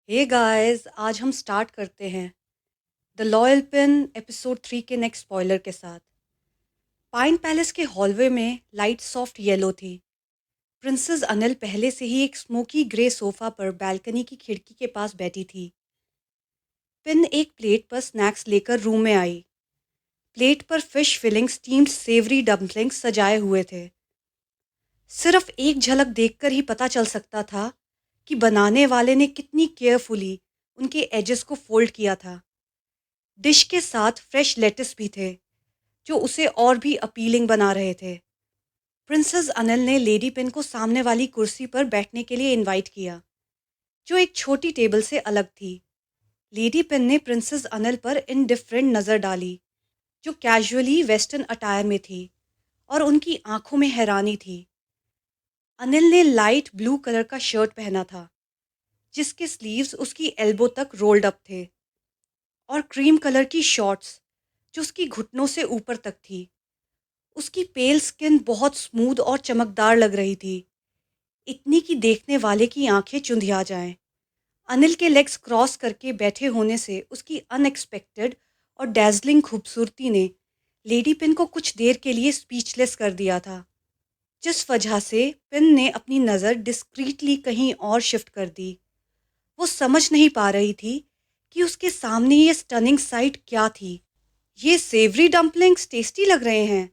Hey guys, आज हम start करते हैं द लॉयल पिन एपिसोड 3 के नेक्स्ट स्पॉइलर के साथ। पाइन पैलेस के हॉलवे में लाइट सॉफ्ट येलो थी। प्रिंसेस अनिल पहले से ही एक स्मोकी ग्रे सोफा पर बालकनी की खिड़की के पास बैठी थी। पिन एक प्लेट पर स्नैक्स लेकर रूम में आई। प्लेट पर fish filling steamed savoury dumplings सजाए हुए थे। सिर्फ एक झलक देखकर ही पता चल सकता था कि बनाने वाले ने कितनी केयरफुली उनके एजेस को फोल्ड किया था। डिश के साथ फ्रेश लेटिस भी थे जो उसे और भी अपीलिंग बना रहे थे। प्रिंसेस अनिल ने लेडी पिन को सामने वाली कुर्सी पर बैठने के लिए इनवाइट किया, जो एक छोटी टेबल से अलग थी। लेडी पिन ने प्रिंसेस अनिल पर इनडिफरेंट नज़र डाली, जो कैजुअली वेस्टर्न अटायर में थी, और उनकी आंखों में हैरानी थी। अनिल ने लाइट ब्लू कलर का शर्ट पहना था, जिसके स्लीव्स उसकी एल्बो तक रोल्ड अप थे, और क्रीम कलर की शॉर्ट्स जो उसकी घुटनों से ऊपर तक थी। उसकी पेल स्किन बहुत स्मूथ और चमकदार लग रही थी, इतनी कि देखने वाले की आंखें चुंधिया जाएं। अनिल के लेग्स क्रॉस करके बैठे होने से उसकी अनएक्सपेक्टेड और डैज़लिंग खूबसूरती ने लेडी पिन को कुछ देर के लिए स्पीचलेस कर दिया था, जिस वजह से पिन ने अपनी नज़र डिस्क्रीटली कहीं और शिफ्ट कर दी। वो समझ नहीं पा रही थी कि उसके सामने ये स्टनिंग साइट क्या थी। ये सेवरी डम्पलिंग्स टेस्टी लग रहे हैं।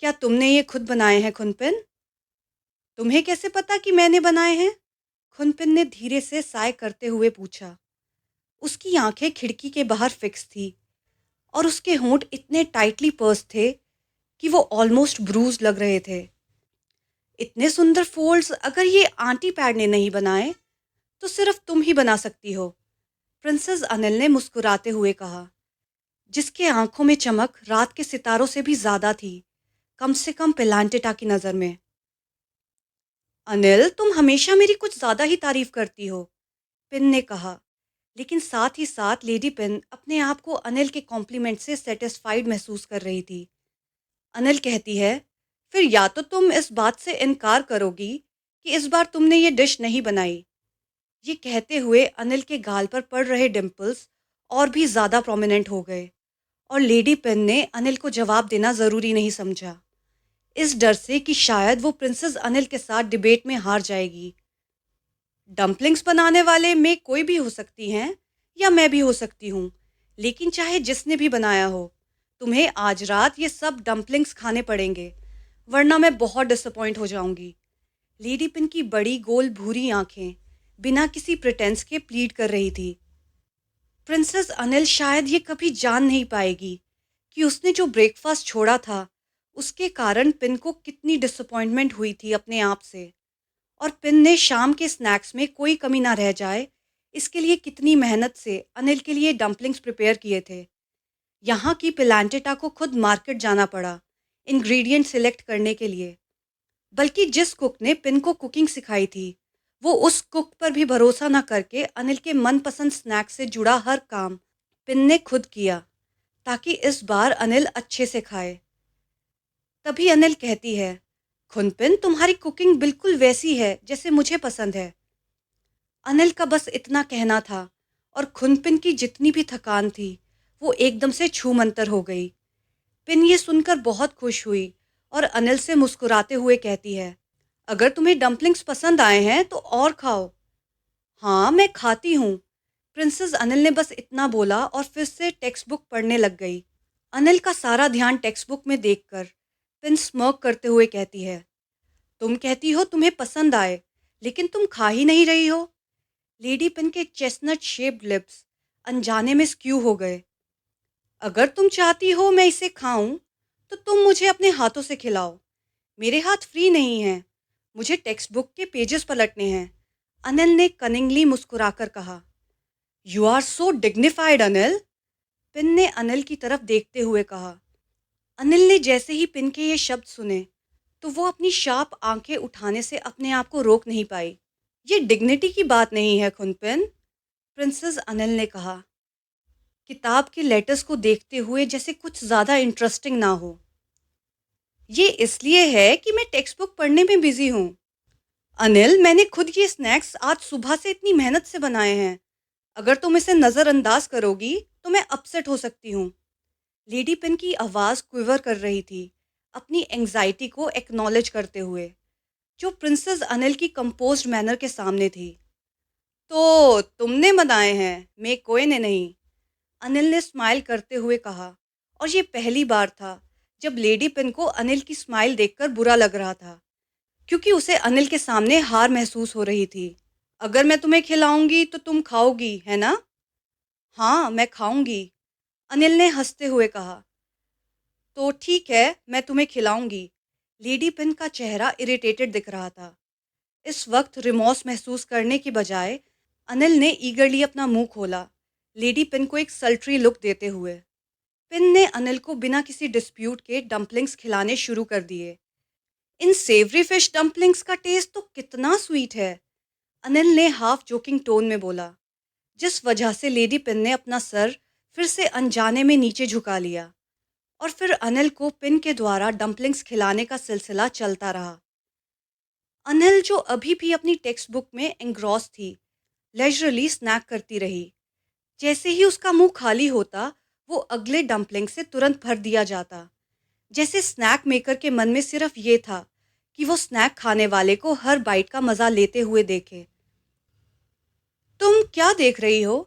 क्या तुमने ये खुद बनाए हैं, खुनपिन? तुम्हें कैसे पता कि मैंने बनाए हैं? खुनपिन ने धीरे से साय करते हुए पूछा। उसकी आंखें खिड़की के बाहर फिक्स थी, और उसके होंठ इतने टाइटली पर्स थे कि वो ऑलमोस्ट ब्रूज लग रहे थे। इतने सुंदर फोल्ड्स अगर ये आंटी पैड ने नहीं बनाए तो सिर्फ तुम ही बना सकती हो, प्रिंसेस अनिल ने मुस्कुराते हुए कहा, जिसके आंखों में चमक रात के सितारों से भी ज्यादा थी, कम से कम पेलांटेटा की नजर में। अनिल, तुम हमेशा मेरी कुछ ज्यादा ही तारीफ करती हो, पिन ने कहा। लेकिन साथ ही साथ लेडी पिन अपने आप को अनिल के कॉम्प्लीमेंट से सेटिस्फाइड महसूस कर रही थी। अनिल कहती है, फिर या तो तुम इस बात से इनकार करोगी कि इस बार तुमने ये डिश नहीं बनाई। ये कहते हुए अनिल के गाल पर पड़ रहे डिंपल्स और भी ज्यादा प्रोमिनेंट हो गए, और लेडी पिन ने अनिल को जवाब देना जरूरी नहीं समझा, इस डर से कि शायद वो प्रिंसेस अनिल के साथ डिबेट में हार जाएगी। डम्पलिंग्स बनाने वाले में कोई भी हो सकती हैं, या मैं भी हो सकती हूँ, लेकिन चाहे जिसने भी बनाया हो, तुम्हें आज रात ये सब डम्पलिंग्स खाने पड़ेंगे, वरना मैं बहुत डिसअपॉइंट हो जाऊंगी। लेडी पिन की बड़ी गोल भूरी आंखें बिना किसी प्रिटेंस के प्लीड कर रही थी। प्रिंसेस अनिल शायद ये कभी जान नहीं पाएगी कि उसने जो ब्रेकफास्ट छोड़ा था, उसके कारण पिन को कितनी डिसअपॉइंटमेंट हुई थी अपने आप से, और पिन ने शाम के स्नैक्स में कोई कमी ना रह जाए, इसके लिए कितनी मेहनत से अनिल के लिए डम्पलिंग्स प्रिपेयर किए थे। यहाँ की पिलांटेटा को खुद मार्केट जाना पड़ा इंग्रेडिएंट सिलेक्ट करने के लिए। बल्कि जिस कुक ने पिन को कुकिंग सिखाई थी, वो उस कुक पर भी भरोसा न करके अनिल के मनपसंद स्नैक से जुड़ा हर काम पिन ने खुद किया, ताकि इस बार अनिल अच्छे से खाए। तभी अनिल कहती है, खुनपिन, तुम्हारी कुकिंग बिल्कुल वैसी है जैसे मुझे पसंद है। अनिल का बस इतना कहना था, और खुनपिन की जितनी भी थकान थी वो एकदम से छूमंतर हो गई। पिन ये सुनकर बहुत खुश हुई, और अनिल से मुस्कुराते हुए कहती है, अगर तुम्हें डम्पलिंग्स पसंद आए हैं तो और खाओ। हाँ, मैं खाती हूँ। प्रिंसेस अनिल ने बस इतना बोला और फिर से टेक्स्ट बुक पढ़ने लग गई। अनिल का सारा ध्यान टेक्स्ट बुक में देखकर पिन स्मर्क करते हुए कहती है, तुम कहती हो तुम्हें पसंद आए, लेकिन तुम खा ही नहीं रही हो। लेडी पिन के चेस्टनट शेप्ड लिप्स अनजाने में स्क्यू हो गए। अगर तुम चाहती हो मैं इसे खाऊं, तो तुम मुझे अपने हाथों से खिलाओ। मेरे हाथ फ्री नहीं हैं, मुझे टेक्स्ट बुक के पेजेस पलटने हैं, अनिल ने कनिंगली मुस्कुराकर कहा। You are so dignified Anil, Pin ने अनिल की तरफ देखते हुए कहा। अनिल ने जैसे ही पिन के ये शब्द सुने, तो वो अपनी शार्प आंखें उठाने से अपने आप को रोक नहीं पाई। ये डिग्निटी की बात नहीं है, खुनपिन, प्रिंसेस अनिल ने कहा, किताब के लेटर्स को देखते हुए जैसे कुछ ज्यादा इंटरेस्टिंग ना हो। ये इसलिए है कि मैं टेक्स्ट बुक पढ़ने में बिजी हूँ। अनिल, मैंने खुद ये स्नैक्स आज सुबह से इतनी मेहनत से बनाए हैं। अगर तुम इसे नज़रअंदाज करोगी तो मैं अपसेट हो सकती हूँ। लेडी पिन की आवाज़ क्विवर कर रही थी, अपनी एंग्जाइटी को एक्नॉलेज करते हुए, जो प्रिंसेस अनिल की कंपोज्ड मैनर के सामने थी। तो तुमने मनाए हैं, मैं कोई ने नहीं। अनिल ने स्माइल करते हुए कहा, और ये पहली बार था जब लेडी पिन को अनिल की स्माइल देखकर बुरा लग रहा था, क्योंकि उसे अनिल के सामने हार महसूस हो रही थी। अगर मैं तुम्हें खिलाऊंगी तो तुम खाओगी, है ना? हाँ, मैं खाऊंगी, अनिल ने हंसते हुए कहा। तो ठीक है, मैं तुम्हें खिलाऊंगी। लेडी पिन का चेहरा इरिटेटेड दिख रहा था। इस वक्त रिमोर्स महसूस करने की बजाय अनिल ने ईगरली अपना मुंह खोला, लेडी पिन को एक सल्ट्री लुक देते हुए। पिन ने अनिल को बिना किसी डिस्प्यूट के डंपलिंग्स खिलाने शुरू कर दिए। इन सेवरी फिश डंपलिंग्स का टेस्ट तो कितना स्वीट है, अनिल ने हाफ जोकिंग टोन में बोला, जिस वजह से लेडी पिन ने अपना सर फिर से अनजाने में नीचे झुका लिया। और फिर अनिल को पिन के द्वारा डंपलिंग्स खिलाने का सिलसिला चलता रहा। अनिल, जो अभी भी अपनी टेक्स्ट बुक में एंग्रॉस थी, लेजरली स्नैक करती रही। जैसे ही उसका मुंह खाली होता, वो अगले डंपलिंग से तुरंत भर दिया जाता, जैसे स्नैक मेकर के मन में सिर्फ ये था कि वो स्नैक खाने वाले को हर बाइट का मजा लेते हुए देखे। तुम क्या देख रही हो?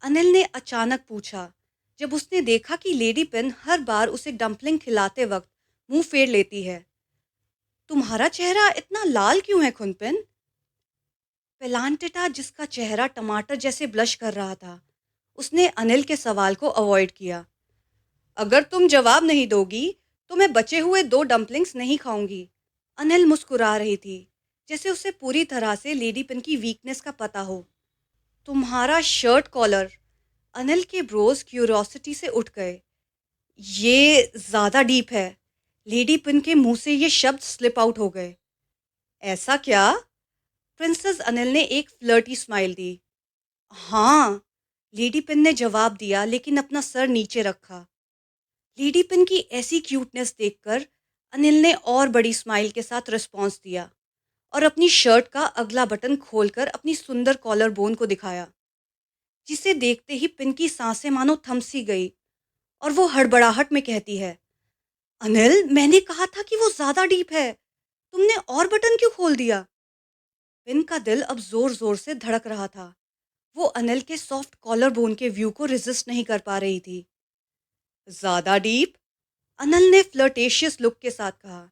अनिल ने अचानक पूछा, जब उसने देखा कि लेडी पिन हर बार उसे डंपलिंग खिलाते वक्त मुंह फेर लेती है। तुम्हारा चेहरा इतना लाल क्यों है, खुनपिन? पेलांटिटा, जिसका चेहरा टमाटर जैसे ब्लश कर रहा था, उसने अनिल के सवाल को अवॉइड किया। अगर तुम जवाब नहीं दोगी तो मैं बचे हुए 2 डंपलिंग्स नहीं खाऊंगी। अनिल मुस्कुरा रही थी, जैसे उसे पूरी तरह से लेडी पिन की वीकनेस का पता हो। तुम्हारा शर्ट कॉलर, अनिल के ब्रोज क्यूरियोसिटी से उठ गए। ये ज्यादा डीप है। लेडी पिन के मुंह से ये शब्द स्लिप आउट हो गए। ऐसा क्या? प्रिंसेस अनिल ने एक फ्लर्टी स्माइल दी। हाँ, लेडी पिन ने जवाब दिया, लेकिन अपना सर नीचे रखा। लेडी पिन की ऐसी क्यूटनेस देखकर अनिल ने और बड़ी स्माइल के साथ रिस्पॉन्स दिया, और अपनी शर्ट का अगला बटन खोलकर अपनी सुंदर कॉलर बोन को दिखाया, जिसे देखते ही पिन की सांसें मानो थम सी गई, और वो हड़बड़ाहट में कहती है, अनिल, मैंने कहा था कि वो ज्यादा डीप है। तुमने और बटन क्यों खोल दिया? पिन का दिल अब जोर जोर से धड़क रहा था। वो अनिल के सॉफ्ट कॉलर बोन के व्यू को रेजिस्ट नहीं कर पा रही थी। ज्यादा डीप? अनिल ने फ्लर्टेशियस लुक के साथ कहा,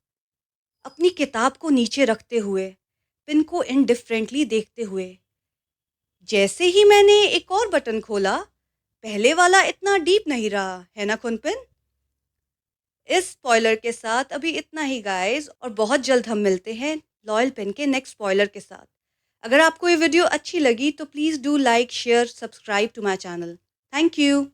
अपनी किताब को नीचे रखते हुए, पिन को इनडिफरेंटली देखते हुए। जैसे ही मैंने एक और बटन खोला, पहले वाला इतना डीप नहीं रहा, है ना खुनपिन? इस स्पॉइलर के साथ अभी इतना ही गाइस, और बहुत जल्द हम मिलते हैं लॉयल पेन के नेक्स्ट स्पॉइलर के साथ। अगर आपको ये वीडियो अच्छी लगी तो please do like, share, subscribe to my channel. Thank you.